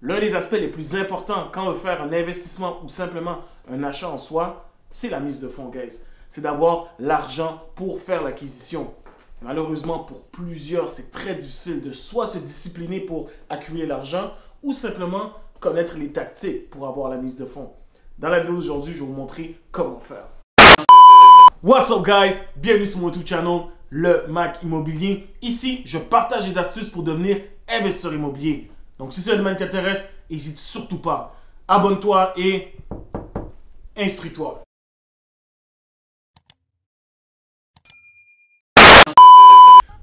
L'un des aspects les plus importants quand on veut faire un investissement ou simplement un achat en soi, c'est la mise de fonds, guys. C'est d'avoir l'argent pour faire l'acquisition. Malheureusement, pour plusieurs, c'est très difficile de soit se discipliner pour accumuler l'argent ou simplement connaître les tactiques pour avoir la mise de fonds. Dans la vidéo d'aujourd'hui, je vais vous montrer comment faire. What's up guys? Bienvenue sur mon YouTube channel, le Mac Immobilier. Ici, je partage des astuces pour devenir investisseur immobilier. Donc si c'est le domaine qui t'intéresse, n'hésite surtout pas. Abonne-toi et instruis-toi.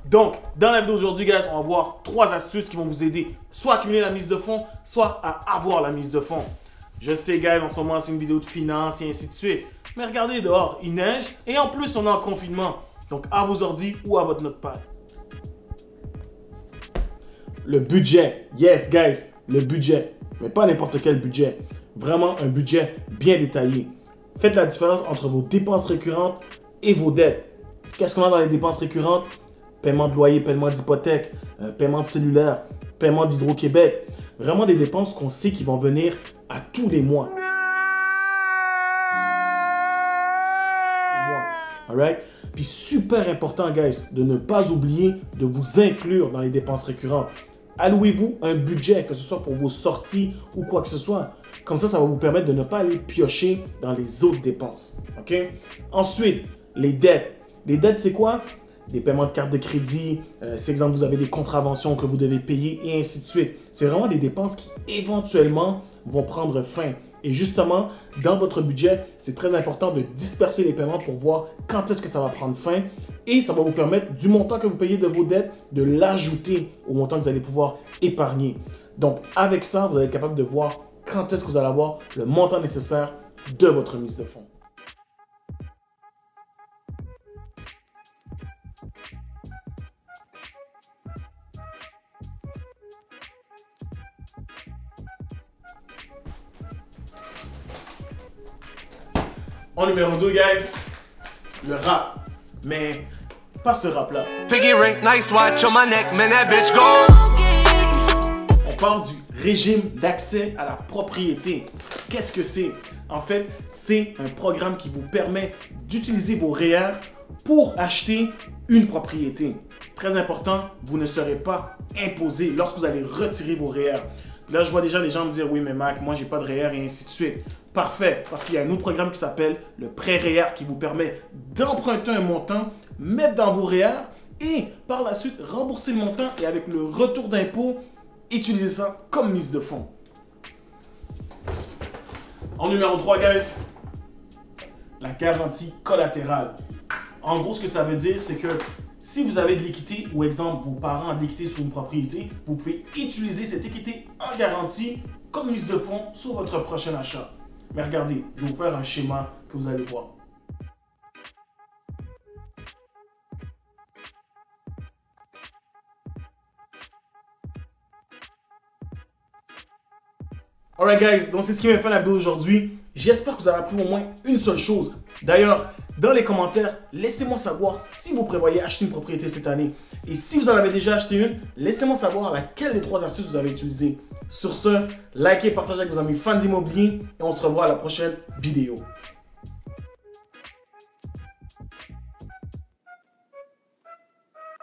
Donc, dans la vidéo d'aujourd'hui, guys, on va voir 3 astuces qui vont vous aider soit à accumuler la mise de fonds, soit à avoir la mise de fonds. Je sais, guys, en ce moment, c'est une vidéo de finance et ainsi de suite. Mais regardez dehors, il neige et en plus, on est en confinement. Donc, à vos ordi ou à votre notepad. Le budget. Yes, guys, le budget. Mais pas n'importe quel budget. Vraiment un budget bien détaillé. Faites la différence entre vos dépenses récurrentes et vos dettes. Qu'est-ce qu'on a dans les dépenses récurrentes? Paiement de loyer, paiement d'hypothèque, paiement de cellulaire, paiement d'Hydro-Québec. Vraiment des dépenses qu'on sait qui vont venir à tous les mois. Alright? Puis super important, guys, de ne pas oublier de vous inclure dans les dépenses récurrentes. Allouez-vous un budget, que ce soit pour vos sorties ou quoi que ce soit. Comme ça, ça va vous permettre de ne pas aller piocher dans les autres dépenses. OK? Ensuite, les dettes. Les dettes, c'est quoi? Des paiements de carte de crédit, si exemple vous avez des contraventions que vous devez payer et ainsi de suite. C'est vraiment des dépenses qui éventuellement vont prendre fin. Et justement, dans votre budget, c'est très important de disperser les paiements pour voir quand est-ce que ça va prendre fin. Et ça va vous permettre, du montant que vous payez de vos dettes, de l'ajouter au montant que vous allez pouvoir épargner. Donc avec ça, vous allez être capable de voir quand est-ce que vous allez avoir le montant nécessaire de votre mise de fonds. En numéro 2, guys, le rap. Mais pas ce rap-là. On parle du régime d'accès à la propriété. Qu'est-ce que c'est? En fait, c'est un programme qui vous permet d'utiliser vos REER pour acheter une propriété. Très important, vous ne serez pas imposé lorsque vous allez retirer vos REER. Là, je vois déjà les gens me dire « Oui, mais Mac, moi, j'ai pas de REER et ainsi de suite. » Parfait, parce qu'il y a un autre programme qui s'appelle le prêt REER qui vous permet d'emprunter un montant, mettre dans vos REER et par la suite rembourser le montant et avec le retour d'impôt, utiliser ça comme mise de fonds. En numéro 3, guys, la garantie collatérale. En gros, ce que ça veut dire, c'est que si vous avez de l'équité, ou exemple, vos parents ont de l'équité sur une propriété, vous pouvez utiliser cette équité en garantie comme mise de fonds sur votre prochain achat. Mais regardez, je vais vous faire un schéma que vous allez voir. Alright guys, donc c'est ce qui m'a fait la vidéo d'aujourd'hui. J'espère que vous avez appris au moins une seule chose. D'ailleurs, dans les commentaires, laissez-moi savoir si vous prévoyez acheter une propriété cette année. Et si vous en avez déjà acheté une, laissez-moi savoir laquelle des 3 astuces vous avez utilisées. Sur ce, likez et partagez avec vos amis fans d'immobilier et on se revoit à la prochaine vidéo.